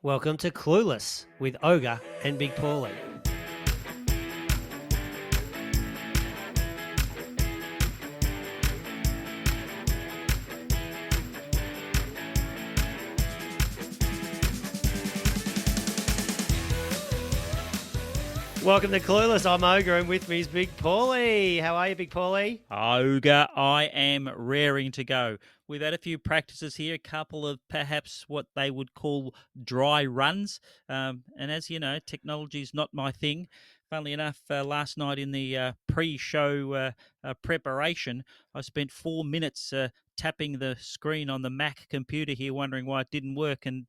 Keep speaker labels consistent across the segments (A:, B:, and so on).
A: Welcome to Clueless with Ogre and Big Paulie. Welcome to Clueless. I'm Ogre and with me is Big Paulie. How are you, Big Paulie?
B: Ogre, I am raring to go. We've had a few practices here, a couple of perhaps what they would call dry runs. And as you know, technology is not my thing. Funnily enough, last night in the pre-show preparation, I spent 4 minutes tapping the screen on the Mac computer here, wondering why it didn't work. And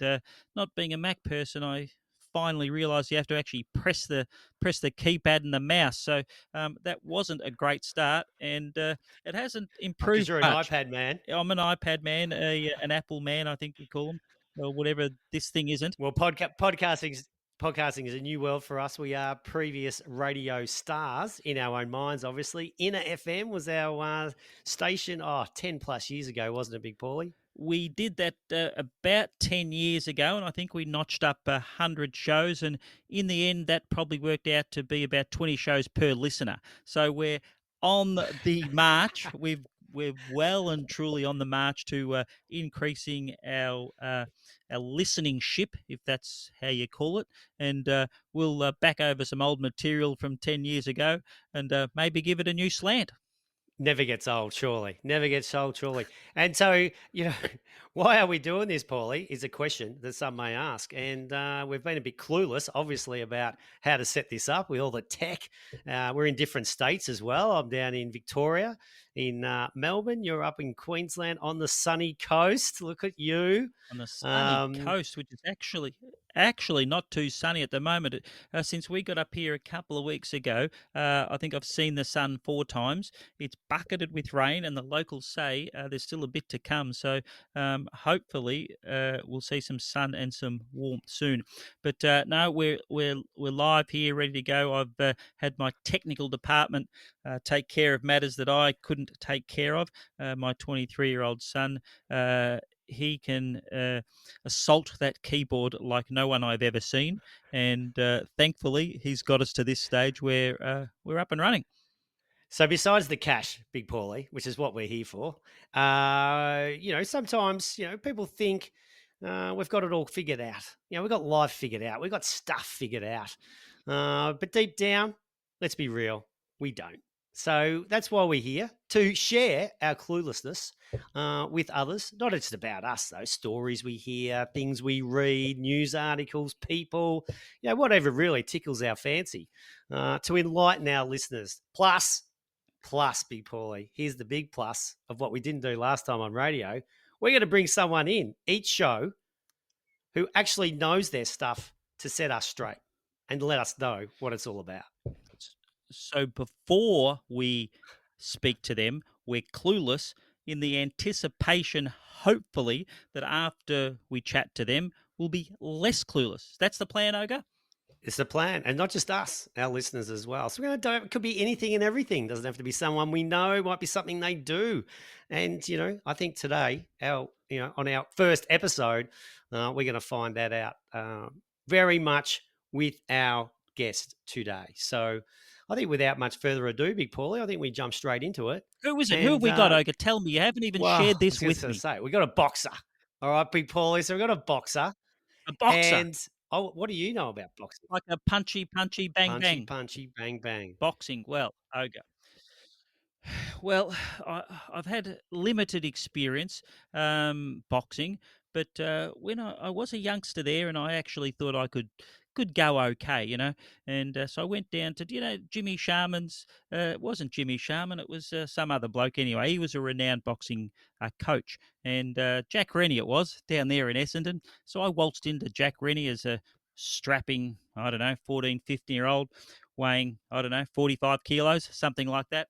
B: not being a Mac person, I finally realised you have to actually press the keypad and the mouse. So that wasn't a great start, and it hasn't
A: Because
B: improved
A: you're an
B: much.
A: iPad man.
B: I'm an iPad man, an Apple man, I think we call them, or whatever this thing isn't.
A: Well, podcasting is a new world for us. We are previous radio stars in our own minds, obviously. Inner FM was our station 10 plus years ago, wasn't it, Big Paulie?
B: We did that about 10 years ago, and I think we notched up 100 shows. And in the end, that probably worked out to be about 20 shows per listener. So we're on the march. We're well and truly on the march to increasing our listening ship, if that's how you call it. And we'll back over some old material from 10 years ago and maybe give it a new slant.
A: Never gets old, surely. Never gets old, surely. And so, why are we doing this, Paulie, is a question that some may ask. And we've been a bit clueless, obviously, about how to set this up with all the tech. We're in different states as well. I'm down in Victoria, in Melbourne. You're up in Queensland on the sunny coast. Look at you.
B: On the sunny
A: Um,
B: coast, which is actually not too sunny at the moment. Since we got up here a couple of weeks ago, I think I've seen the sun 4 times. It's bucketed with rain, and the locals say there's still a bit to come. So hopefully we'll see some sun and some warmth soon. But no, we're live here, ready to go. I've had my technical department take care of matters that I couldn't take care of. My 23-year-old son. He can assault that keyboard like no one I've ever seen, and thankfully he's got us to this stage where we're up and running.
A: So besides the cash, Big Paulie, which is what we're here for, sometimes, people think we've got it all figured out. We've got life figured out. We've got stuff figured out. But deep down, let's be real, we don't. So that's why we're here, to share our cluelessness with others. Not just about us, though. Stories we hear, things we read, news articles, people, whatever really tickles our fancy, to enlighten our listeners. Plus, Big Paulie, here's the big plus of what we didn't do last time on radio. We're going to bring someone in each show who actually knows their stuff to set us straight and let us know what it's all about.
B: So before we speak to them, we're clueless in the anticipation, hopefully, that after we chat to them, we'll be less clueless. That's the plan, Ogre?
A: It's the plan, and not just us, our listeners as well. So we're going to do it. Could be anything and everything. Doesn't have to be someone we know. It might be something they do. And I think today, on our first episode, we're going to find that out very much with our guest today. So I think without much further ado, Big Paulie, I think we jump straight into it.
B: Who is it? Who have we got, Ogre? Tell me. You haven't even shared this with me.
A: We got a boxer. All right, Big Paulie. So we got a boxer.
B: A boxer.
A: And what do you know about boxing?
B: Like a punchy, bang, bang.
A: Punchy, bang, bang.
B: Boxing. Well, Ogre. Well, I've had limited experience boxing, but when I was a youngster there, and I actually thought I could go okay. And so I went down to Jimmy Sharman's. It wasn't Jimmy Sharman; it was some other bloke. Anyway, he was a renowned boxing coach, and Jack Rennie it was down there in Essendon. So I waltzed into Jack Rennie as a strapping, I don't know, 14, 15-year-old, weighing, I don't know, 45 kilos, something like that.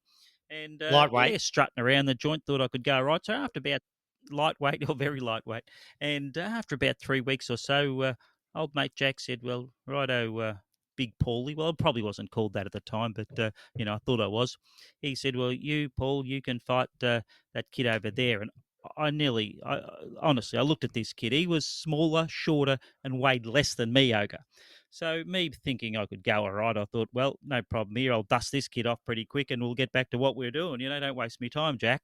B: And
A: Lightweight.
B: strutting around the joint, thought I could go right. So after about lightweight or very lightweight, and after about 3 weeks or so, old mate Jack said, "Well, righto, Big Paulie." Well, it probably wasn't called that at the time, but I thought I was. He said, "Well, you Paul, you can fight that kid over there." And honestly, I looked at this kid. He was smaller, shorter, and weighed less than me, Ogre. So me thinking I could go all right, I thought, well, no problem here. I'll dust this kid off pretty quick, and we'll get back to what we're doing. Don't waste me time, Jack.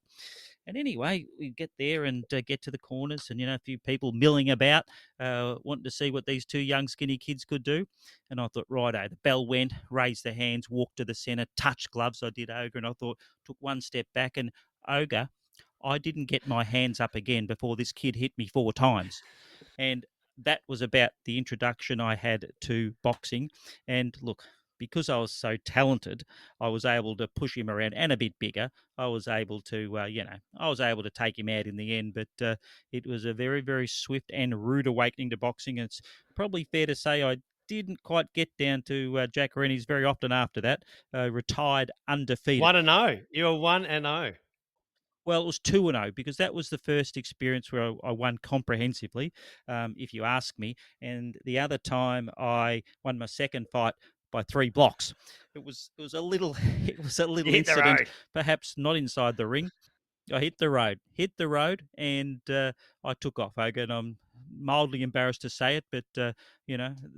B: And anyway, we get there and get to the corners, and a few people milling about, wanting to see what these two young skinny kids could do. And I thought, righto, the bell went, raised the hands, walked to the centre, touched gloves. I did, Ogre, and I thought, took one step back, and Ogre, I didn't get my hands up again before this kid hit me 4 times. And that was about the introduction I had to boxing. And look, because I was so talented, I was able to push him around and a bit bigger. I was able to, I was able to take him out in the end. But it was a very, very swift and rude awakening to boxing. And it's probably fair to say I didn't quite get down to Jack Rennie's very often after that. Retired undefeated.
A: 1-0. You're 1-0.
B: Well, it was 2-0 because that was the first experience where I won comprehensively, if you ask me. And the other time I won my second fight by 3 blocks. It was a little it was a
A: You
B: little
A: hit the
B: incident,
A: road.
B: perhaps not inside the ring. I hit the road, and I took off. And I'm mildly embarrassed to say it, but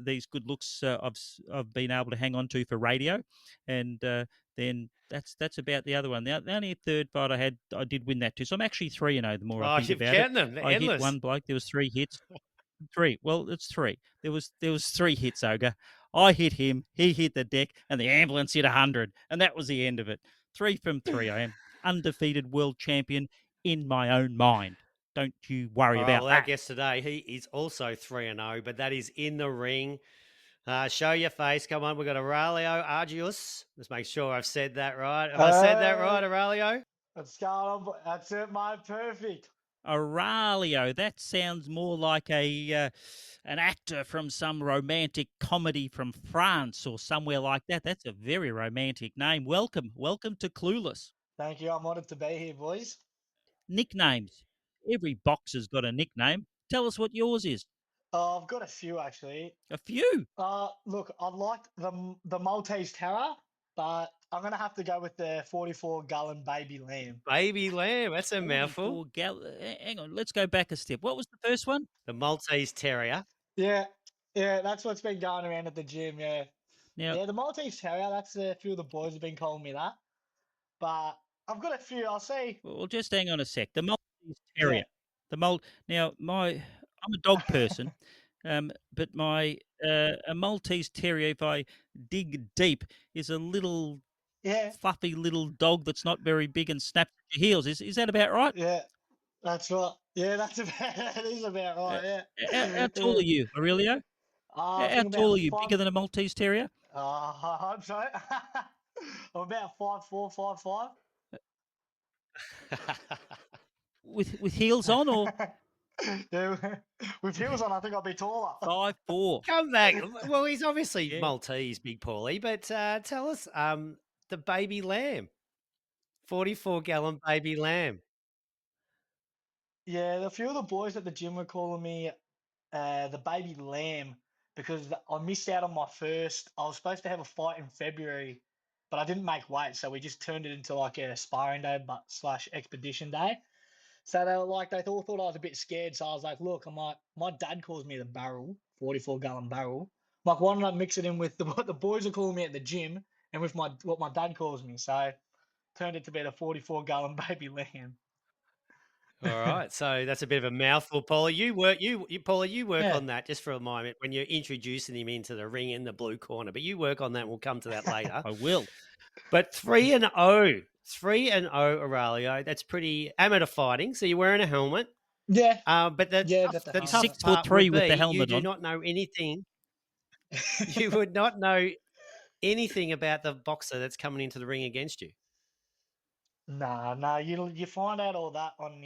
B: these good looks I've been able to hang on to for radio, and then that's about the other one. The only third fight I had, I did win that too. So I'm actually 3-0. The more I
A: Oh,
B: think
A: you've
B: about it,
A: counted them. They're
B: I hit
A: endless.
B: one bloke. There was 3 hits. Three. Well, it's three. There was 3 hits, Ogre. I hit him, he hit the deck, and the ambulance hit 100, and that was the end of it. 3 from 3. I am undefeated world champion in my own mind. Don't you worry
A: All right.
B: about
A: Well, our
B: that.
A: guest today, he is also 3-0, but that is in the ring. Show your face. Come on. We've got Aurelio Agius. Let's make sure I've said that right. Have I said that right,
C: Hey,
A: Aurelio?
C: what's going on? That's it, mate. Perfect.
B: Aurelio, that sounds more like an actor from some romantic comedy from France or somewhere like that. That's a very romantic name. Welcome to Clueless.
C: Thank you. I'm honored to be here, boys.
B: Nicknames. Every boxer's got a nickname. Tell us what yours is.
C: I've got a few actually.
B: A few.
C: Look, I like the Maltese Terror, but I'm gonna have to go with the 44-gallon baby lamb.
A: Baby lamb. That's a mouthful.
B: 44 Hang on, let's go back a step. What was the first one?
A: The Maltese Terrier.
C: Yeah, yeah, that's what's been going around at the gym. Yeah,
B: Now,
C: yeah, the Maltese Terrier. That's a few of the boys have been calling me that. But I've got a few. I'll see.
B: well, just hang on a sec. The Maltese Terrier.
C: Yeah.
B: The Mal. Now, I'm a dog person, but my a Maltese Terrier, if I dig deep, is a little
C: Yeah,
B: fluffy little dog that's not very big and snaps at your heels. Is that about right?
C: yeah, that's right. Yeah, that's about. That is about
B: Uh,
C: right.
B: how
C: Yeah,
B: tall
C: yeah.
B: are you, Aurelio?
C: I
B: How
C: think
B: tall
C: about
B: are you?
C: five.
B: Bigger than a Maltese Terrier?
C: I hope so. I'm about 5'4", 5'5".
B: With heels on or
C: Yeah, with heels on, I think I'll be taller.
B: 5'4"?
A: Come back. Well, he's obviously
B: Yeah.
A: Maltese, Big Paulie, but tell us the baby lamb. 44-gallon baby lamb.
C: Yeah, a few of the boys at the gym were calling me the baby lamb because I missed out on my first. I was supposed to have a fight in February, but I didn't make weight, so we just turned it into like a sparring day, but slash expedition day. So they were like, they thought I was a bit scared. So I was like, look, I'm like, my dad calls me the barrel, 44-gallon barrel. I'm like, why don't I mix it in with what the boys are calling me at the gym and with what my dad calls me? So turned it to be the 44-gallon baby lamb.
A: All right, so that's a bit of a mouthful, Paulie. Paulie, you work
C: Yeah.
A: on that just for a moment when you're introducing him into the ring in the blue corner. But you work on that. We'll come to that later.
B: I will.
A: But 3-0, 3-0, Aurelio. That's pretty amateur fighting. So you're wearing a helmet.
C: Yeah.
A: But the
C: Yeah,
A: tough,
C: got the
A: the
B: He's
A: tough
C: helmet.
B: 6'3"
A: part would
B: with
A: be
B: the
A: you
B: helmet
A: do
B: on.
A: not know anything. You would not know anything about the boxer that's coming into the ring against you.
C: Nah, you find out all that on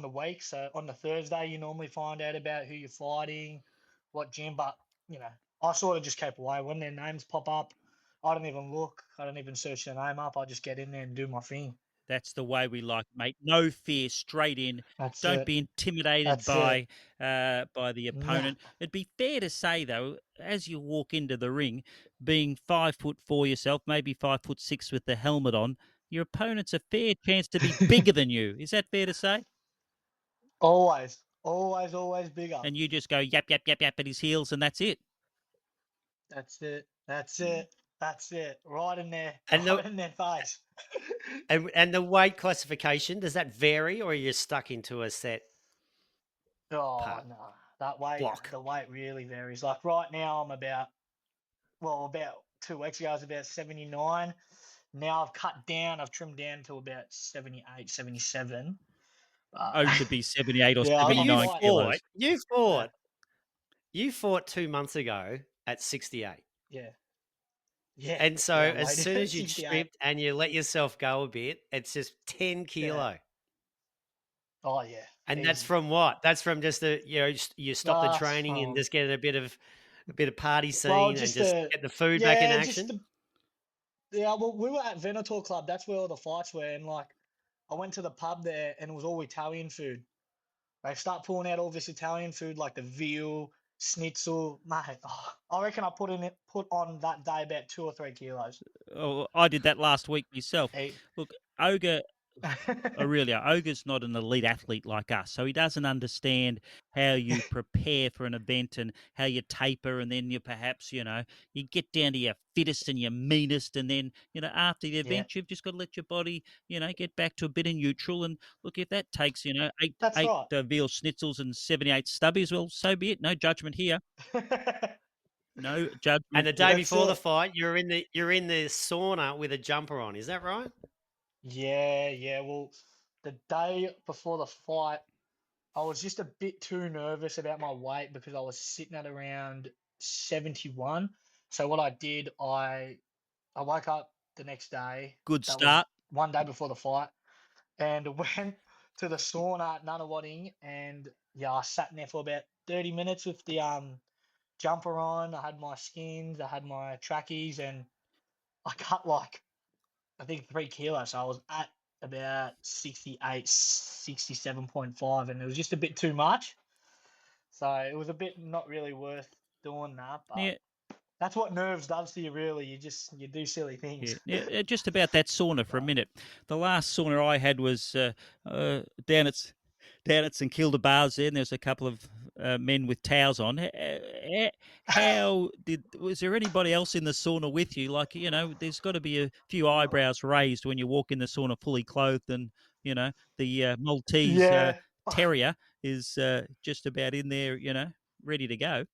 C: the week. So on the Thursday, you normally find out about who you're fighting, what gym. But you know, I sort of just keep away when their names pop up. I don't even look. I don't even search their name up. I just get in there and do my thing.
B: That's the way we like, mate. No fear, straight in.
C: That's
B: Don't
C: it.
B: be intimidated
C: That's it.
B: by the
C: Nah.
B: opponent. It'd be fair to say though, as you walk into the ring, being 5'4" yourself, maybe 5'6" with the helmet on, your opponent's a fair chance to be bigger than you. Is that fair to say?
C: Always, always, always bigger.
B: and you just go yap yap yap yap at his heels, and that's it.
C: That's it. That's it. That's it. Right in there.
A: And the
C: Right in their face.
A: and the weight classification, does that vary, or are you stuck into a set
C: Oh
A: part
C: no, that weight,
A: block?
C: the weight really varies. Like right now, I'm about 2 weeks ago, I was about 79. Now I've cut down, I've trimmed down to about 78, 77.
B: Oh, to be 78 or
C: Yeah,
A: But
C: I'm
B: 79
C: fighting.
B: kilos.
C: Yeah,
A: You fought 2 months ago at 68.
C: yeah, yeah,
A: And so
C: yeah. I
A: as
C: weighed
A: soon
C: at
A: as you
C: 68.
A: stripped and you let yourself go a bit, it's just 10
C: Yeah.
A: kilo.
C: Oh yeah,
A: And that's
C: easy.
A: from what? That's from just you stop the
C: That's
A: training and
C: from
A: just get a bit of party
C: well,
A: scene and
C: just
A: just
C: the
A: get the food back in
C: yeah, just
A: action.
C: the yeah. Well, we were at Venator Club. That's where all the fights were, and like I went to the pub there, and it was all Italian food. They start pulling out all this Italian food like the veal, schnitzel, mate. Oh, I reckon I put on that day about 2 or 3 kilos.
B: Oh, I did that last week myself.
C: Hey.
B: Look, Ogre Aurelia, Ogre's not an elite athlete like us, so he doesn't understand how you prepare for an event and how you taper, and then you perhaps, you get down to your fittest and your meanest, and then, after the
C: Yeah,
B: event, you've just got to let your body, get back to a bit of neutral. And look, if that takes, eight
C: that's
B: eight
C: right.
B: veal schnitzels and 78 stubbies, well, so be it. No judgment here. No
A: And
B: judgment
A: the
B: here.
A: day
C: That's
A: before the
C: it.
A: fight, you're in the sauna with a jumper on. Is that right?
C: Yeah, yeah. Well, the day before the fight, I was just a bit too nervous about my weight because I was sitting at around 71. So what I did, I woke up the next day.
B: Good
C: That was
B: start.
C: one day before the fight, and went to the sauna at Nunawading, and yeah, I sat in there for about 30 minutes with the jumper on. I had my skins, I had my trackies, and I cut like I think 3 kilos. So I was at about 68, 67.5, and it was just a bit too much. So it was a bit not really worth doing that, but
B: Now,
C: that's what nerves does to you. Really, you do silly things.
B: yeah. Now, just about that sauna for a
C: But
B: minute. The last sauna I had was down at St Kilda Bars. There, and there's a couple of men with towels on. How was there anybody else in the sauna with you? Like, there's got to be a few eyebrows raised when you walk in the sauna fully clothed, and the Maltese
C: yeah,
B: Terrier is just about in there, ready to go.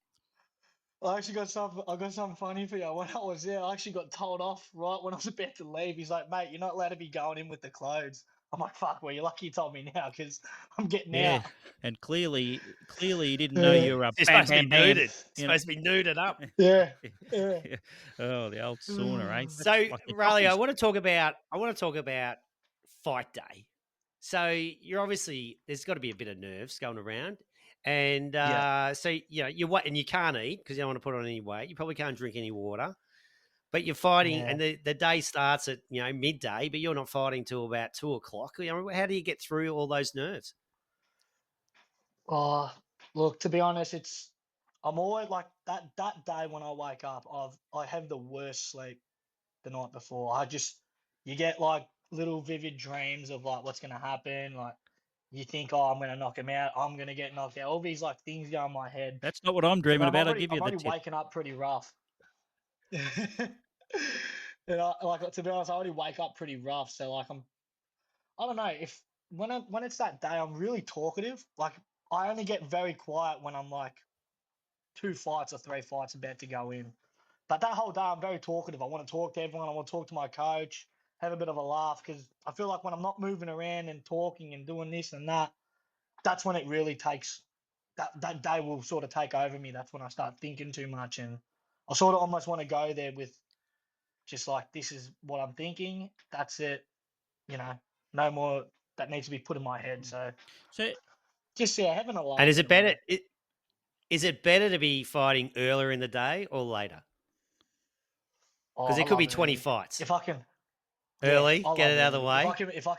C: I got something funny for you. When I was there, I actually got told off right when I was about to leave. He's like, "Mate, you're not allowed to be going in with the clothes." I'm like, "Fuck, well, you're lucky you told me now because I'm getting
B: Yeah,
C: out."
B: and clearly, he didn't know
C: Yeah,
B: you were a
A: You're
B: bam,
A: supposed to be
B: bam, bam.
A: nuded.
B: You know.
A: Supposed to be nuded up.
C: yeah, yeah.
B: Oh, the old sauna, eh?
A: So,
B: That's like the
A: Riley,
B: jockeys.
A: I want to talk about fight day. So you're obviously there's got to be a bit of nerves going around, and
C: Yeah,
A: so you what, and you can't eat because you don't want to put on any weight. You probably can't drink any water, but you're fighting,
C: yeah.
A: and the day starts at midday, but you're not fighting till about 2 o'clock. How do you get through all those nerves?
C: Oh, look, to be honest, I'm always like that day when I wake up, I have the worst sleep the night before. You get like little vivid dreams of like what's gonna happen. Like you think, oh, I'm gonna knock him out. I'm gonna get knocked out. All these like things go in my head,
B: That's not what I'm
C: and
B: dreaming about. I'll give you
C: I'm
B: the
C: already
B: tip.
C: waking up pretty rough. And like to be honest, I already wake up pretty rough. So like I don't know if when it's that day, I'm really talkative. Like I only get very quiet when I'm like 2 fights or 3 fights about to go in. But that whole day, I'm very talkative. I want to talk to everyone. I want to talk to my coach, have a bit of a laugh because I feel like when I'm not moving around and talking and doing this and that, that's when it really takes that day will sort of take over me. That's when I start thinking too much, and I sort of almost want to go there with just like this is what I'm thinking. That's it. You know, no more that needs to be put in my head. So
B: So,
C: just yeah, having a
A: And
C: laugh
A: is
C: in
A: it
C: a
A: better?
C: way.
A: Is it better to be fighting earlier in the day or later?
C: Oh,
A: Because
C: I
A: there could be
C: love
A: 20
C: early.
A: fights.
C: If I can, yeah,
A: Early,
C: I
A: get
C: love
A: it out of the
C: early.
A: way.
C: If I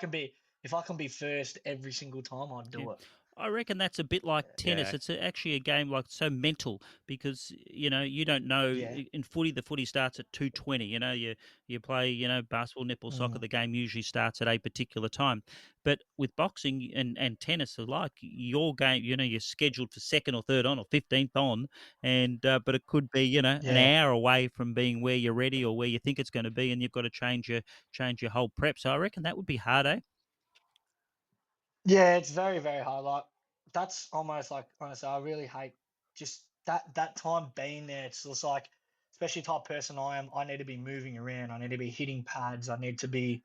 C: can be first every single time, I'd
B: yeah.
C: do it.
B: I reckon that's a bit like tennis.
A: Yeah.
B: It's actually a game like so mental because you don't know
C: Yeah.
B: in footy. The footy starts at 2:20. You play basketball, netball, soccer.
C: Mm.
B: The game usually starts at a particular time. But with boxing and tennis alike, your game you're scheduled for second or third on or 15th on, and but it could be an
C: Yeah.
B: hour away from being where you're ready or where you think it's going to be, and you've got to change your whole prep. So I reckon that would be hard, eh?
C: Yeah, it's very, very hard. Like that's almost like honestly, I really hate just that time being there. It's just like, especially the type of person I am. I need to be moving around. I need to be hitting pads. I need to be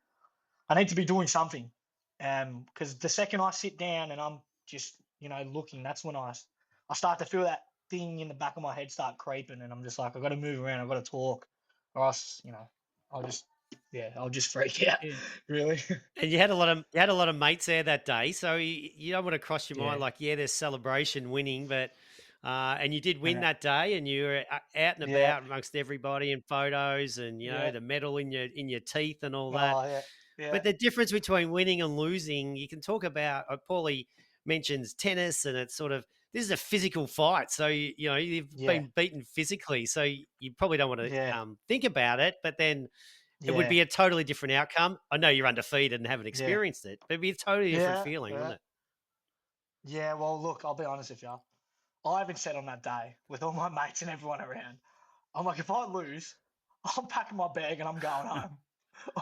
C: doing something. Because the second I sit down and I'm just looking, that's when I start to feel that thing in the back of my head start creeping, and I'm just like, I got to move around. I got to talk, or else I'll just I'll just freak out.
B: Yeah.
C: Really.
A: And you had a lot of mates there that day, so you don't want to cross your mind
C: Yeah.
A: like, yeah, there's celebration winning, but and you did win
C: Yeah.
A: that day, and you were out and
C: Yeah.
A: about amongst everybody in photos, and
C: Yeah.
A: the medal in your teeth and all that.
C: Oh yeah. Yeah.
A: But the difference between winning and losing, you can talk about. Paulie mentions tennis, and it's sort of this is a physical fight, so you've
C: Yeah.
A: been beaten physically, so you probably don't want to
C: Yeah.
A: think about it, but then it would
C: Yeah.
A: be a totally different outcome. I know you're undefeated and haven't
C: Yeah.
A: experienced it, but it'd be a totally different
C: Yeah.
A: feeling,
C: Yeah.
A: wouldn't it?
C: Yeah. Well, look, I'll be honest with you. I even said on that day with all my mates and everyone around, I'm like, if I lose, I'm packing my bag and I'm going home.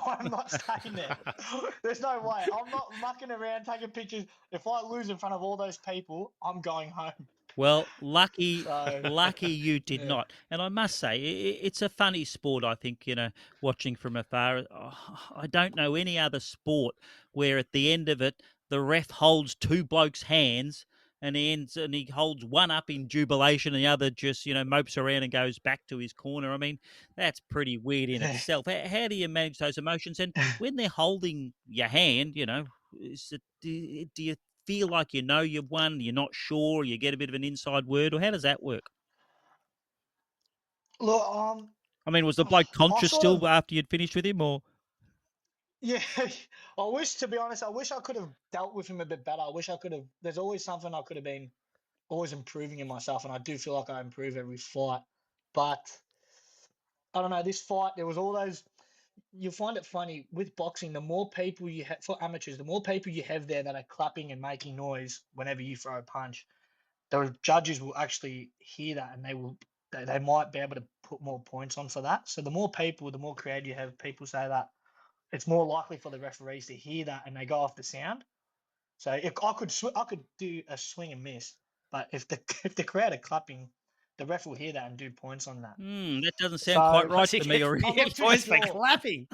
C: I'm not staying there. There's no way. I'm not mucking around taking pictures. If I lose in front of all those people, I'm going home.
B: Well, lucky,
C: So
B: lucky you did
C: yeah.
B: not. And I must say, it's a funny sport. I think watching from afar. I don't know any other sport where at the end of it, the ref holds two blokes' hands and he holds one up in jubilation, and the other just mopes around and goes back to his corner. I mean, that's pretty weird in
C: Yeah.
B: itself. How do you manage those emotions? And when they're holding your hand, do you feel like you've won, you're not sure, you get a bit of an inside word, or how does that work?
C: Look,
B: I mean, was the bloke
C: I
B: conscious
C: sort
B: still
C: of
B: after you'd finished with him, or
C: yeah. To be honest, I wish I could have dealt with him a bit better. I wish I could have. There's always something I could have been always improving in myself, and I do feel like I improve every fight. But I don't know, this fight, there was all those. You find it funny with boxing. The more people you have for amateurs, the more people you have there that are clapping and making noise whenever you throw a punch. The judges will actually hear that, and they might be able to put more points on for that. So the more people, the more crowd you have, people say that it's more likely for the referees to hear that and they go off the sound. So if I could do a swing and miss, but if the if the crowd are clapping, the ref will hear that and do points on that.
B: that doesn't sound quite
C: So
B: right
A: You
B: to me,
A: get,
B: or
A: you
C: I'm
A: get
C: not too
A: points for
C: sure.
A: clapping.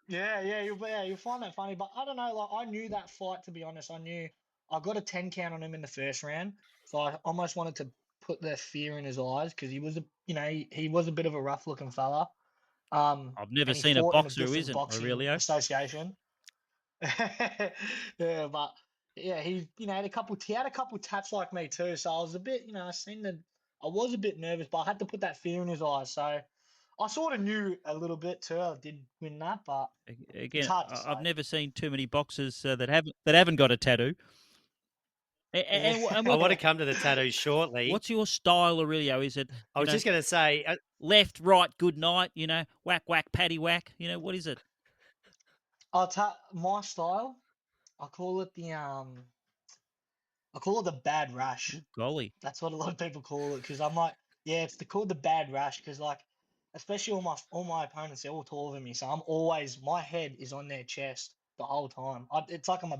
C: Yeah, you'll find that funny, but I don't know. Like I knew that fight, to be honest. I knew I got a 10 count on him in the first round, so I almost wanted to put the fear in his eyes because he was a bit of a rough looking fella.
B: I've never
C: And he
B: seen a
C: fought in a
B: boxer who
C: different
B: isn't,
C: boxing
B: Aurelio.
C: association. Yeah, but yeah, he had a couple taps like me too. So I was a bit, I was a bit nervous, but I had to put that fear in his eyes. So I sort of knew a little bit too. I did win that, but it's
B: Again,
C: hard to say.
B: I've never seen too many boxers that haven't got a tattoo.
C: Yeah.
B: And
A: I want to come to the tattoos shortly.
B: what's your style, Aurelio? Is it
A: I was just going to say,
B: left, right, good night? Whack, whack, paddy, whack. What is it?
C: My style. I call it the bad rash.
B: Good golly.
C: That's what a lot of people call it because I'm like, yeah, called the bad rash because like, especially all my opponents, they're all taller than me, so my head is on their chest the whole time. It's like I'm a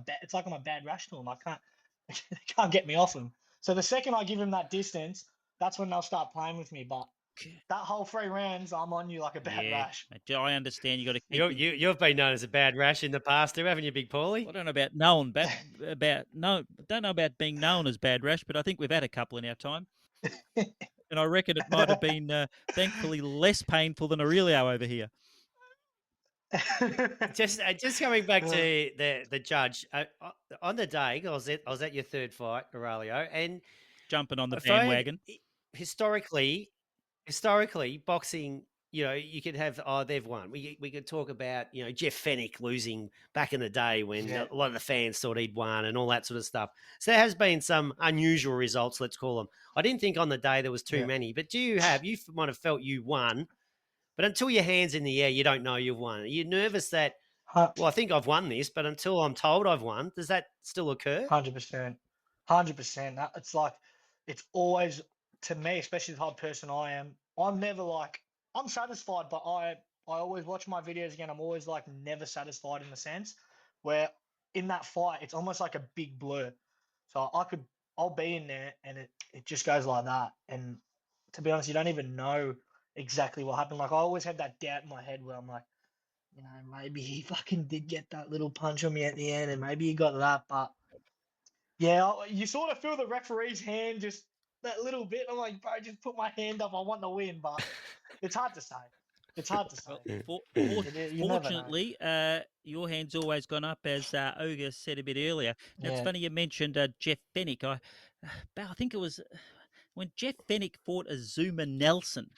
C: bad rash to them. I can't they can't get me off them. So the second I give them that distance, that's when they'll start playing with me. But that whole 3 rounds, I'm on you like a bad
B: Yeah,
C: rash.
B: I understand. You got to keep your.
A: you've been known as a bad rash in the past too, haven't you, Big Paulie?
B: I don't know about known, but about no, don't know about being known as bad rash, but I think we've had a couple in our time, and I reckon it might have been thankfully less painful than Aurelio over here.
A: Just coming back to
C: Uh,
A: the judge on the day, I was at your third fight, Aurelio, and
B: Jumping on the
A: I've heard
B: bandwagon.
A: historically, boxing. you could have, they've won. We could talk about, Jeff Fennick losing back in the day when
C: Yeah,
A: a lot of the fans thought he'd won and all that sort of stuff. So there has been some unusual results, let's call them. I didn't think on the day there was too
C: yeah.
A: many, but you might have felt you won, but until your hand's in the air, you don't know you've won. Are you nervous that,
C: Hu-
A: well, I think I've won this, but until I'm told I've won, does that still occur?
C: 100%. 100%. It's like, it's always, to me, especially the type of person I am, I'm never like, I'm satisfied, but I always watch my videos again. I'm always like never satisfied in the sense where in that fight, it's almost like a big blur. So I'll be in there and it just goes like that. And to be honest, you don't even know exactly what happened. Like I always have that doubt in my head where I'm like, maybe he fucking did get that little punch on me at the end and maybe he got that, but yeah, you sort of feel the referee's hand just that little bit. I'm like, bro, just put my hand up. I want to win, but it's hard to say. It's hard to say.
B: Well,
C: You never know.
B: fortunately, your hand's always gone up, as Olga said a bit earlier. Now, it's
C: Yeah,
B: funny you mentioned Jeff Fennick. I think it was when Jeff Fennick fought Azuma Nelson.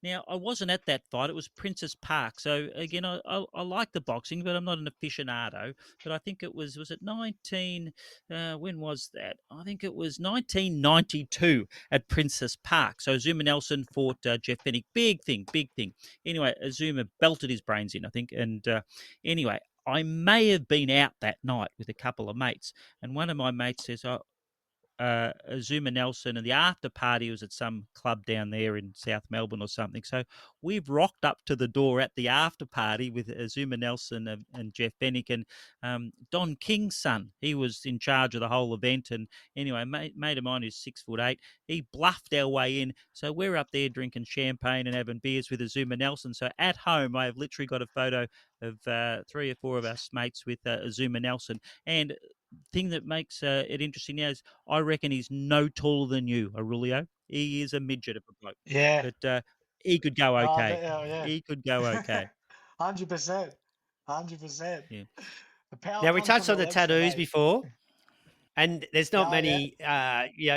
B: Now, I wasn't at that fight. It was Princess Park. So, again, I like the boxing, but I'm not an aficionado. But I think was it 19, when was that? I think it was 1992 at Princess Park. So, Azuma Nelson fought Jeff Fennick. Big thing, big thing. Anyway, Azuma belted his brains in, I think. And anyway, I may have been out that night with a couple of mates. And one of my mates says, "Oh, Azuma Nelson, and the after party was at some club down there in South Melbourne or something. So we've rocked up to the door at the after party with Azuma Nelson and Jeff Fennick and Don King's son. He was in charge of the whole event. And anyway, mate of mine who's 6'8", he bluffed our way in. So we're up there drinking champagne and having beers with Azuma Nelson. So at home, I have literally got a photo of 3 or 4 of us mates with Azuma Nelson. And thing that makes it interesting now is I reckon he's no taller than you, Aurelio. He is a midget of a bloke,
C: yeah.
B: but he could go
C: Oh,
B: okay.
C: yeah.
B: He could go okay.
C: 100%. 100%.
B: Yeah.
C: The power
A: Now, we
C: comes from
A: touched
C: the
A: on the
C: legs for
A: tattoos
C: me.
A: before. And there's not
C: Oh, yeah.
A: many,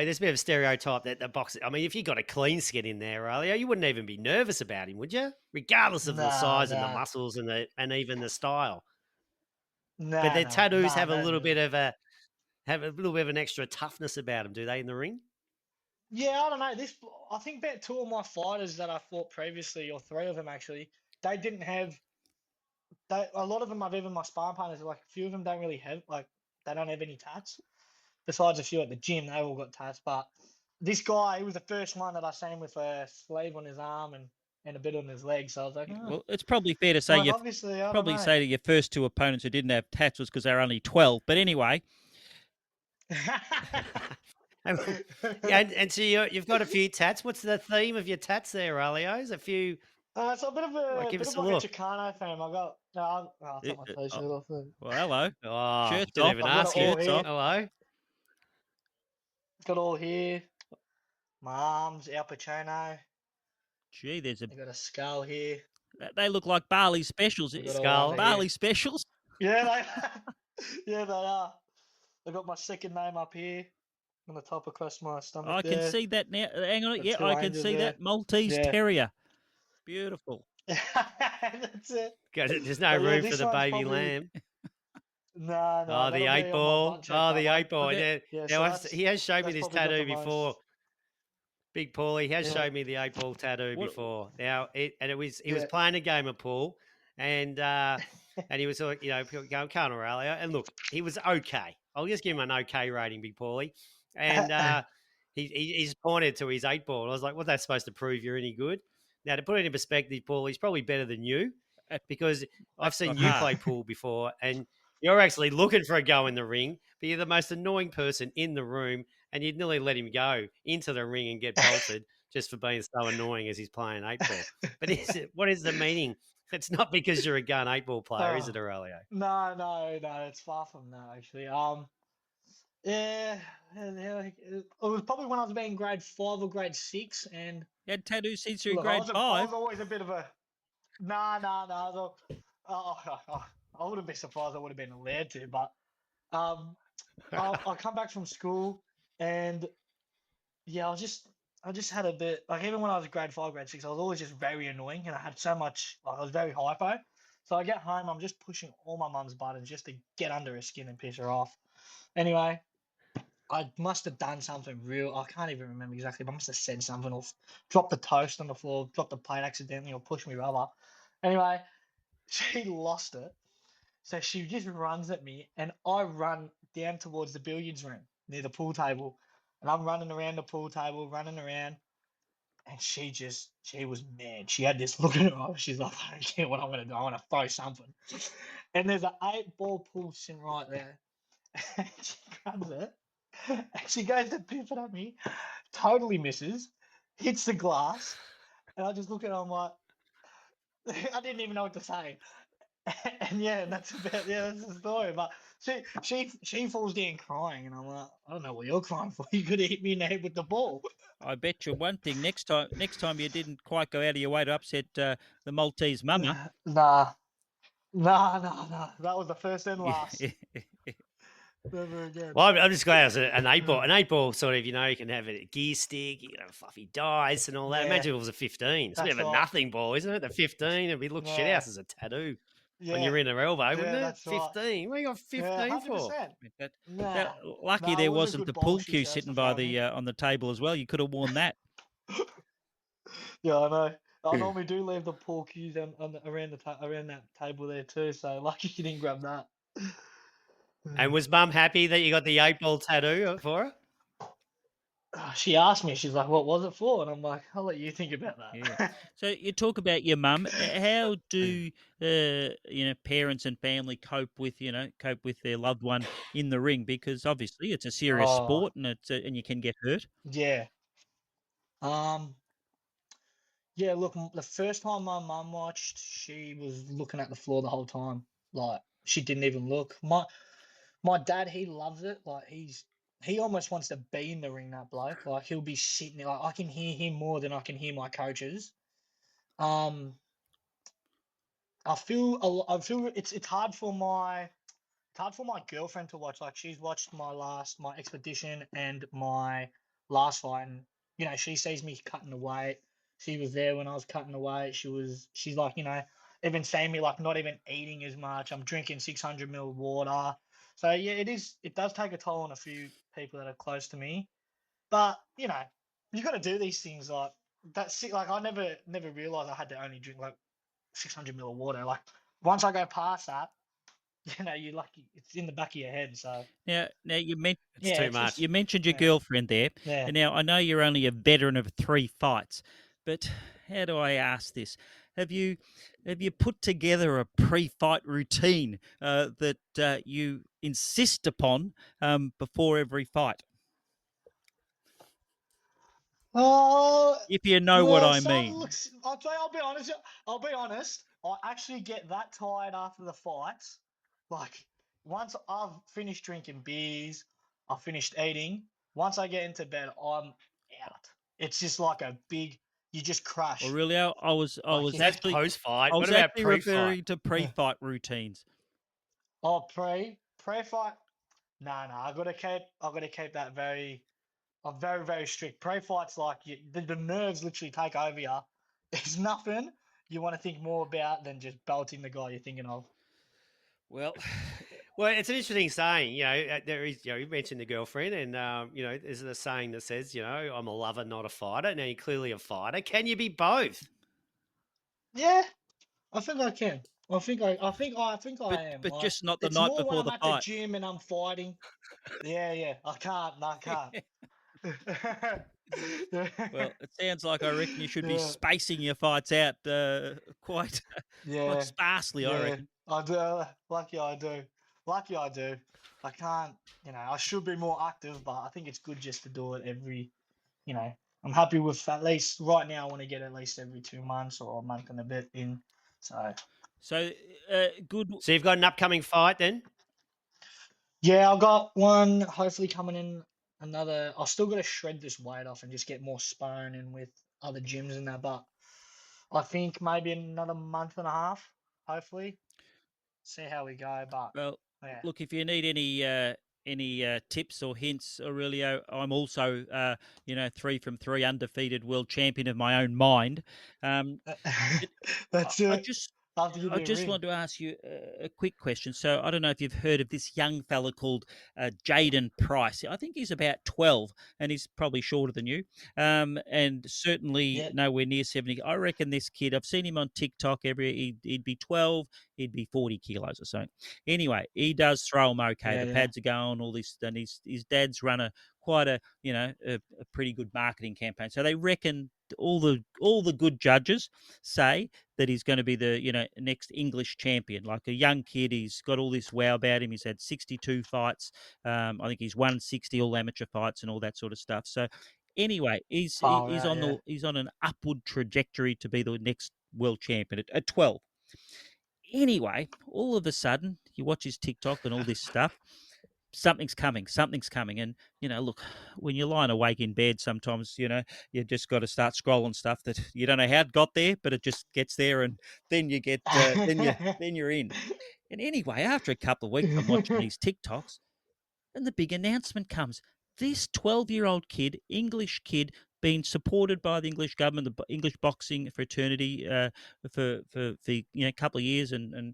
A: there's a bit of a stereotype that the boxer, I mean, if you got a clean skin in there, Aurelio, you wouldn't even be nervous about him, would you? Regardless of the
C: Nah,
A: size and the
C: nah.
A: muscles and even the style. But
C: Nah,
A: their
C: nah.
A: tattoos
C: Nah, no.
A: have a little bit of an extra toughness about them, do they, in the ring?
C: Yeah, I don't know. I think about two of my fighters that I fought previously, or three of them actually, they didn't have. A lot of them, I've even my sparring partners, like a few of them don't really have, like, they don't have any tats. Besides a few at the gym, they all got tats. But this guy, he was the first one that I seen with a sleeve on his arm and a bit on his leg. So I was like, oh.
B: Well, it's probably fair to say
C: Like, obviously, I don't
B: probably
C: know.
B: say to your first two opponents who didn't have tats was because they were only 12. But anyway,
A: Yeah, and so you've got a few tats. What's the theme of your tats there, Aurelio? Is a few,
C: So a bit of
A: like,
C: a
A: give
C: bit
A: us
C: of
A: a
C: like a
A: look.
C: Chicano theme. I got no, I'll take my t-shirt off.
B: well, hello.
A: Oh,
B: Shirts
A: didn't
B: off.
A: even
C: I've got it
A: ask you.
C: all
B: Shirts
C: here.
B: off.
A: Hello.
C: Got all here. My arms, Al Pacino.
B: Gee,
C: I got a skull here.
B: they look like Barley specials.
C: I got all
A: Skull.
C: under here.
B: Barley specials.
C: Yeah, yeah, they are. I got my second name up here on the top across my stomach
B: I can
C: there.
B: see that now. Hang on.
C: Got
B: Yeah,
C: two
B: I can
C: angels
B: see
C: there.
B: that Maltese
C: Yeah.
B: Terrier. Beautiful.
C: That's it.
A: There's no
C: But yeah,
A: room for
C: this
A: the
C: one's
A: baby
C: probably
A: lamb.
C: no,
A: Oh, the
C: that'll
A: eight
C: be on my
A: ball.
C: butt cheek
A: Oh, the
C: cover.
A: eight ball.
B: Okay.
A: Yeah.
C: Yeah,
A: Now,
C: so that's
A: he has showed me
C: that's
A: this
C: probably got
A: tattoo
C: the
A: before.
C: most.
A: Big Paulie has
C: Yeah,
A: showed me the eight ball tattoo
B: What?
A: before. Now, he was
C: yeah.
A: playing a game of pool, and he was like, going, come on, Aurelia. And look, he was okay. I'll just give him an okay rating, Big Paulie. And he's pointed to his eight ball. I was like, what's that supposed to prove? You're any good? Now, to put it in perspective, Paul, he's probably better than you because I've
B: That's
A: seen
B: not
A: you
B: hard.
A: play pool before, and you're actually looking for a go in the ring, but you're the most annoying person in the room, and you'd nearly let him go into the ring and get bolted just for being so annoying as he's playing eight ball. But what is the meaning? It's not because you're a gun eight ball player, is
C: Oh,
A: it, Aurelio?
C: no. It's far from that actually. Yeah, it was probably when I was about in grade 5 or grade 6, and
B: You had tattoos since you were in
C: look,
B: grade
C: I
B: 5.
C: was always a bit of a nah. I wouldn't be surprised I would have been allowed to, but I come back from school and yeah, I just had a bit like even when I was grade 5, grade 6, I was always just very annoying, and I had so much like I was very hypo. So I get home, I'm just pushing all my mum's buttons just to get under her skin and piss her off. Anyway, I must have done something real. I can't even remember exactly, but I must have said something or dropped the toast on the floor, dropped the plate accidentally, or pushed me rubber. Anyway, she lost it. So she just runs at me, and I run down towards the billiards room near the pool table. And I'm running around the pool table, running around, and she was mad. She had this look in her eye. She's like, I don't care what I'm going to do. I want to throw something. And there's an 8-ball pool sitting right there. And she grabs it, and she goes to pip it at me, totally misses, hits the glass, and I just look at her, I'm like, I didn't even know what to say. And yeah, that's that's the story. But she falls down crying, and I'm like, I don't know what you're crying for. You could have hit me in the head with the ball.
B: I bet you one thing. Next time you didn't quite go out of your way to upset the Maltese mama.
C: Nah, nah. That was the first and last.
B: Yeah.
C: Never again.
A: Well, I'm just glad it's an 8-ball. An 8-ball sort of, you can have a gear stick, you can have a fluffy dice and all that.
C: Yeah,
A: Imagine if it was a 15. It's a bit
C: that's
A: of a
C: right.
A: nothing ball, isn't it? The 15, it'd be look shit
C: Yeah,
A: house as a tattoo on
C: yeah,
A: your inner elbow, wouldn't
C: yeah,
A: it?
C: that's right.
A: 15. What you got
C: Yeah,
A: 15 for?
C: 100%.
B: that,
C: Nah,
B: that, lucky
C: nah, it
B: there
C: was a
B: wasn't
C: good
B: the
C: bowl
B: pool
C: she
B: cue
C: chose to
B: sitting by
C: throw me.
B: the on the table as well. You could have worn that.
C: Yeah, I know. I normally do leave the pool cues around around that table there too. So lucky you didn't grab that.
A: And was mum happy that you got the 8-ball tattoo for her?
C: She asked me, she's like, "What was it for?" And I'm like, "I'll let you think about
B: Yeah.
C: that."
B: So you talk about your mum. How do parents and family cope with their loved one in the ring? Because obviously it's a serious
C: Oh,
B: sport, and and you can get hurt.
C: yeah. Um, yeah. Look, the first time my mum watched, she was looking at the floor the whole time. Like she didn't even look. My dad, he loves it. Like he almost wants to be in the ring. That bloke, like he'll be sitting there. Like I can hear him more than I can hear my coaches. Um, I feel it's hard for my girlfriend to watch. Like she's watched my expedition and my last fight, and she sees me cutting the weight. She was there when I was cutting the weight. She's like even seeing me like not even eating as much. I'm drinking 600 ml water. So yeah, it does take a toll on a few people that are close to me. But you got to do these things like that's like I never realized I had to only drink like 600 ml of water. Like once I go past that, you're lucky. It's in the back of your head. So
B: Now
A: It's
C: yeah,
A: too
C: it's just
A: much.
B: you mentioned your
C: yeah,
B: girlfriend there,
C: yeah.
B: and now I know you're only a veteran of 3 fights, but how do I ask this? Have you put together a pre-fight routine that you insist upon before every fight?
C: Oh,
B: If you know what
C: well,
B: I
C: some
B: mean.
C: looks. I'll tell you. I'll be honest. I'll be honest. I actually get that tired after the fights. Like once I've finished drinking beers, I've finished eating. Once I get into bed, I'm out. It's just like a big. You just crash.
B: Aurelio,
C: Like you.
A: That's post-fight.
B: I
A: What
B: was
A: about
B: actually
A: pre-fight?
B: referring to pre-fight routines.
C: Oh, pre fight. Nah. I gotta keep that very. I'm very, very strict. Pro fights like the nerves literally take over you. There's nothing you want to think more about than just belting the guy you're thinking of.
B: Well,
A: Well, it's an interesting saying. There is. You mentioned the girlfriend, and there's a saying that says, I'm a lover, not a fighter. Now you're clearly a fighter. Can you be both?
C: Yeah, I think I can. I think I am.
B: but
C: Like
B: just not the
C: it's
B: night
C: more when
B: before
C: I'm
B: the
C: at the
B: fight.
C: gym and I'm fighting. Yeah. I can't. No, I can't.
B: Well, it sounds like I reckon you should be
C: Yeah.
B: spacing your fights out quite quite
C: Yeah.
B: sparsely. I
C: Yeah.
B: reckon.
C: I do. Lucky I do. Lucky I do. I can't. I should be more active, but I think it's good just to do it every you know, I'm happy with at least right now. I want to get at least every 2 months or a month and a bit in. So
B: So good.
A: So you've got an upcoming fight then?
C: yeah, I've got one hopefully coming in. Another. I've still got to shred this weight off and just get more sparring in with other gyms and that. But I think maybe another month and a half. Hopefully, see how we go. But
B: Well,
C: yeah,
B: look, if you need any any tips or hints, Aurelio? I'm also, 3 from 3 undefeated world champion of my own mind. Um, but I,
C: That's
B: I
C: it.
B: just
C: I have to give
B: I
C: you a
B: just
C: ring.
B: want to ask you a quick question. So I don't know if you've heard of this young fella called Jaden Price. I think he's about 12, and he's probably shorter than you, and certainly
C: Yeah,
B: nowhere near 70. I reckon this kid. I've seen him on TikTok. He'd be 12. He'd be 40 kilos or something. Anyway, he does throw them okay.
C: yeah,
B: The
C: yeah.
B: pads are going, all this, and his dad's run quite a pretty good marketing campaign. So they reckon all the good judges say that he's going to be the next English champion. Like a young kid, he's got all this wow about him. He's had 62 fights. I think he's won 60 all amateur fights and all that sort of stuff. So anyway,
C: Far
B: he's
C: out,
B: on
C: yeah.
B: an upward trajectory to be the next world champion at 12. Anyway, all of a sudden, you watch his TikTok and all this stuff. Something's coming. And, look, when you're lying awake in bed, sometimes, you just got to start scrolling stuff that you don't know how it got there, but it just gets there. And then you get, then you're in. And anyway, after a couple of weeks, I'm watching these TikToks and the big announcement comes. This 12-year-old kid, English kid, being supported by the English government, the English boxing fraternity, for a couple of years, and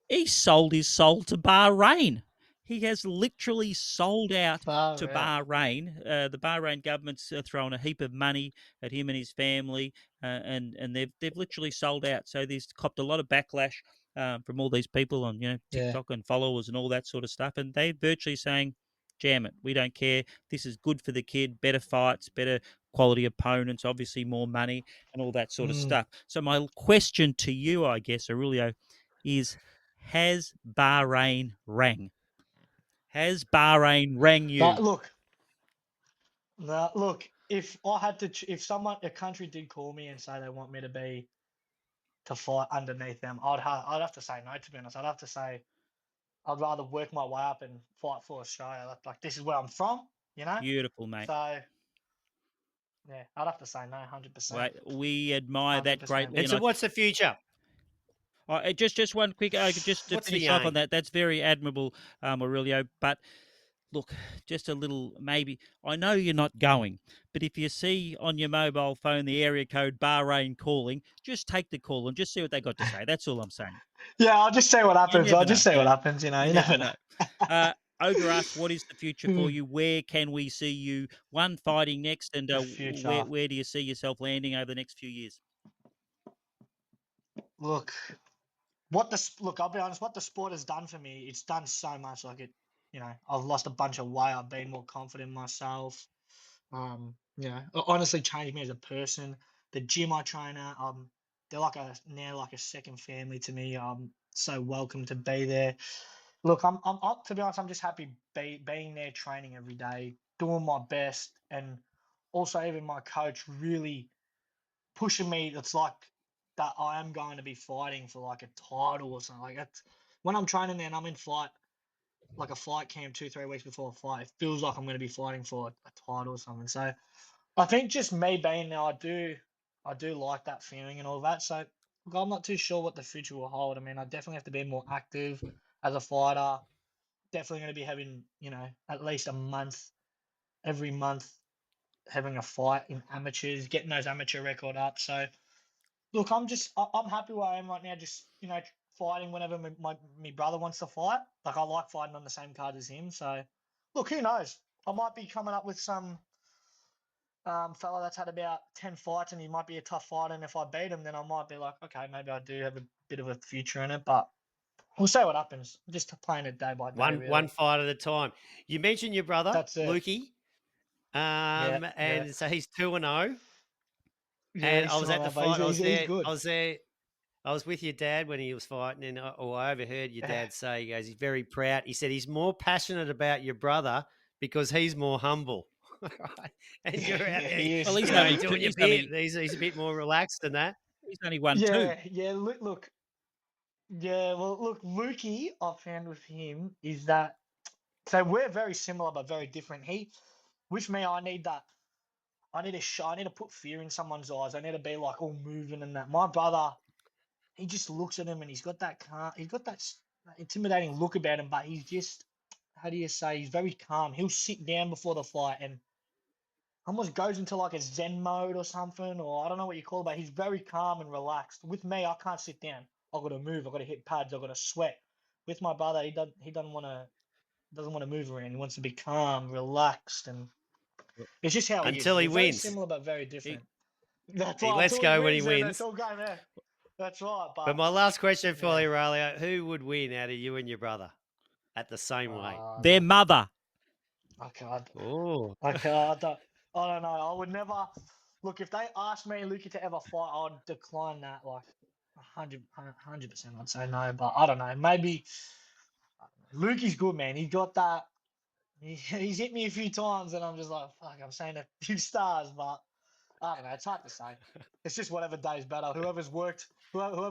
B: he sold his soul to Bahrain. He has literally sold out to
C: Far out.
B: Bahrain. The Bahrain government's thrown a heap of money at him and his family, and they've literally sold out. So he's copped a lot of backlash from all these people on
C: Yeah.
B: TikTok and followers and all that sort of stuff. And they're virtually saying, "Jam it, we don't care. This is good for the kid. Better fights, better quality opponents, obviously more money, and all that sort of
C: Mm.
B: stuff." So my question to you, I guess, Aurelio, is has Bahrain rang? Has Bahrain rang
C: But
B: you?
C: look, look. If I had to, if a country did call me and say they want me to fight underneath them, I'd have to say no. To be honest, I'd have to say I'd rather work my way up and fight for Australia. Like this is where I'm from, you know.
B: Beautiful, mate.
C: So yeah, I'd have to say no, 100%,
B: Right, we admire
C: hundred
B: that
C: percent.
B: greatly,
A: And
B: and
A: so, what's the future?
B: just one quick, just to
A: What's the
B: finish off on
A: aim?
B: that. That's very admirable, Aurelio. But look, just a little maybe. I know you're not going, but if you see on your mobile phone the area code Bahrain calling, just take the call and just see what they got to say. That's all I'm saying.
C: Yeah, I'll just see what
B: You
C: happens.
B: never
C: I'll
B: know.
C: just see what
B: Yeah,
C: happens. You know,
B: you
C: you
B: never
C: never
B: know.
C: know.
B: Ogre asks, what is the future for you? Where can we see you, one, fighting next, and
C: The
B: where,
C: future.
B: where do you see yourself landing over the next few years?
C: Look, look. I'll be honest. What the sport has done for me, it's done so much. Like it, I've lost a bunch of weight. I've been more confident in myself. It honestly changed me as a person. The gym I train at, they're now like a second family to me. I'm so welcome to be there. Look, to be honest, I'm just happy being there, training every day, doing my best, and also even my coach really pushing me. It's like that I am going to be fighting for like a title or something. Like that's when I'm training there and I'm in fight, like a fight camp 2, 3 weeks before a fight. It feels like I'm going to be fighting for a title or something. So I think just me being there, I do like that feeling and all that. So look, I'm not too sure what the future will hold. I mean, I definitely have to be more active as a fighter. Definitely going to be having, at least a month, every month, having a fight in amateurs, getting those amateur record up. So look, I'm happy where I am right now. Just fighting whenever my brother wants to fight. Like I like fighting on the same card as him. So look, who knows? I might be coming up with some fella that's had about 10 fights, and he might be a tough fighter. And if I beat him, then I might be like, okay, maybe I do have a bit of a future in it. But we'll see what happens. Just playing it day by day,
A: One
C: really.
A: fight at a time. You mentioned your brother,
C: That's it.
A: Lukey,
C: Yeah, yeah,
A: and so he's 2-0.
C: yeah.
A: And
C: He's
A: I was
C: still on
A: at the
C: that, but
A: fight. I was
C: he's
A: there. I
C: good.
A: was there. I was with your dad when he was fighting, and I overheard your dad say, he goes, he's very proud. He said he's more passionate about your brother because he's more humble. Right? And you're out
C: Yeah,
A: there,
C: he
B: Well,
C: is.
B: he's only two.
A: doing your bit. He's a bit more relaxed than that.
B: He's only won two.
C: Yeah, yeah. Look, yeah. Well, look, Lukey, I found with him is that so we're very similar but very different. With me, I need that. I need to show. I need to put fear in someone's eyes. I need to be like all moving and that. My brother, he just looks at him and he's got that intimidating look about him, but he's just how do you say, he's very calm. He'll sit down before the fight and almost goes into like a Zen mode or something, or I don't know what you call it, but he's very calm and relaxed. With me, I can't sit down. I've got to move. I've got to hit pads. I've got to sweat. With my brother, he doesn't want to move around. He wants to be calm, relaxed, and it's just how he is.
A: Until he
C: We're very
A: wins.
C: similar but very different. That's
A: He
C: right.
A: lets
C: Until he
A: go when he
C: wins, then it's
A: wins.
C: all game there. That's right.
A: But my last question for
C: yeah.
A: you, Aurelio, who would win out of you and your brother at the same weight?
B: Their mother.
C: I can't.
A: Oh,
C: I can't. I don't know. I would never look if they asked me and Lukey to ever fight. I'd decline that like 100%. I'd say no, but I don't know. Maybe Lukey's good, man. He got that. He's hit me a few times, and I'm just like, fuck. I'm saying a few stars, but I don't know. It's hard to say. It's just whatever day's better. Whoever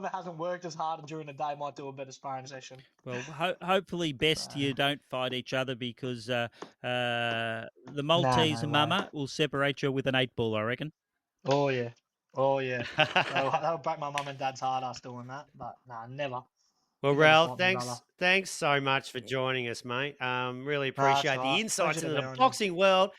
C: hasn't worked as hard during the day might do a better sparring session.
B: Well, hopefully, best you don't fight each other because the Maltese
C: no way.
B: mama will separate you with an 8-ball, I reckon.
C: Oh yeah. That'll break my mum and dad's heart us doing that, but nah, never.
A: Well,
C: You never
A: Ralph,
C: fight me, brother.
A: thanks so much for joining us, mate. Really
C: Nah, that's
A: appreciate the
C: right.
A: insights
C: Pleasure to
A: into
C: be
A: the
C: on you.
A: boxing world.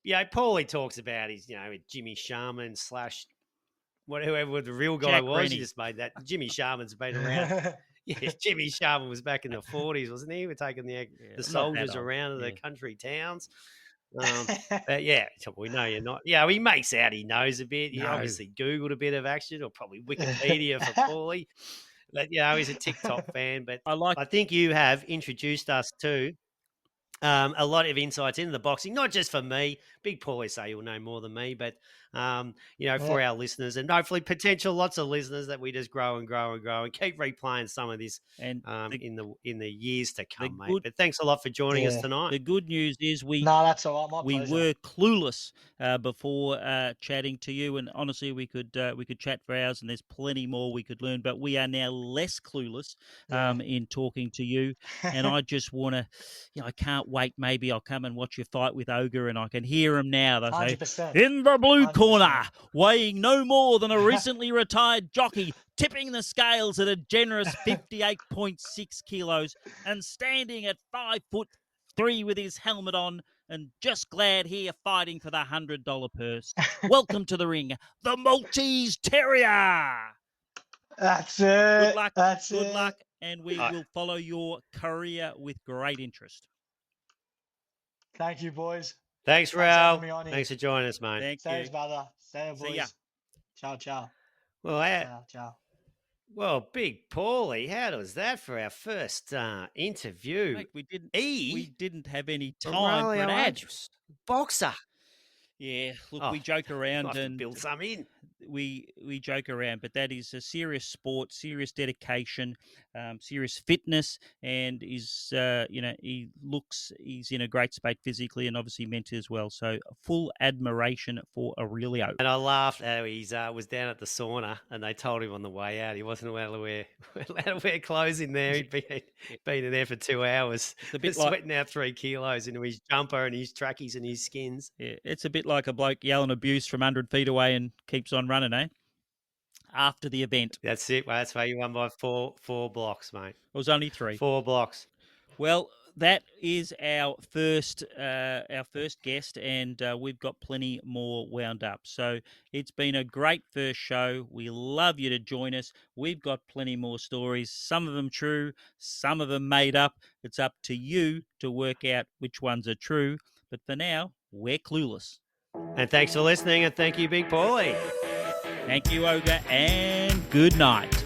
A: Paulie talks about his, Jimmy Sharman / whoever the real guy
B: Jack
A: was.
B: Rennie.
A: He just made that. Jimmy Sharman's been around. Yes, Jimmy Sharman was back in the 40s, wasn't he? We're taking the
B: not that
A: soldiers
B: old.
A: around to the
B: Yeah.
A: country towns. But yeah, we know you're not. Yeah, he makes out he knows a bit. He
B: No.
A: obviously Googled a bit of action or probably Wikipedia for Paulie. But he's a TikTok fan. But I think you have introduced us to a lot of insights into the boxing, not just for me. Big Paulie say you'll know more than me, but for our listeners and hopefully potential lots of listeners that we just grow and grow and grow and keep replaying some of this in the years to come, mate. But thanks a lot for joining us tonight.
B: The good news is
C: that's all right. My
B: we
C: pleasure.
B: were clueless before chatting to you, and honestly, we could chat for hours, and there's plenty more we could learn. But we are now less clueless in talking to you, and I just want to, I can't wait. Maybe I'll come and watch you fight with Ogre, and I can hear him now. They say
C: 100%.
B: in the blue
C: 100%.
B: corner, weighing no more than a recently retired jockey, tipping the scales at a generous 58.6 kilos, and standing at 5'3" with his helmet on, and just glad here fighting for the $100 purse. Welcome to the ring, the Maltese Terrier.
C: That's it.
B: Good luck, and we will follow your career with great interest.
C: Thank you, boys.
A: Thanks, Ralph. Thanks for joining us, mate.
C: Thanks, brother. See you, boys.
B: See ya.
C: Ciao, ciao.
A: Well,
C: ciao.
A: Well, Big Paulie, how was that for our first interview?
B: Mate, we didn't have any time for
A: Aurelia
B: an ad.
A: Agius, boxer.
B: Yeah, look, we joke around and
A: build some in.
B: We joke around, but that is a serious sport, serious dedication, serious fitness, and he's in a great state physically and obviously mentally as well. So full admiration for Aurelio.
A: And I laughed how he was down at the sauna, and they told him on the way out he wasn't allowed to wear clothes in there. He'd been in there for 2 hours, sweating out 3 kilos into his jumper and his trackies and his skins.
B: Yeah, it's a bit like a bloke yelling abuse from 100 feet away and keeps on running, eh? After the event.
A: That's it. Well, that's why you won by four blocks, mate.
B: It was only 3.
A: 4 blocks.
B: Well, that is our first guest, and we've got plenty more wound up. So it's been a great first show. We love you to join us. We've got plenty more stories, some of them true, some of them made up. It's up to you to work out which ones are true. But for now, we're clueless.
A: And thanks for listening, and thank you, Big Paulie.
B: Thank you, Ogre, and good night.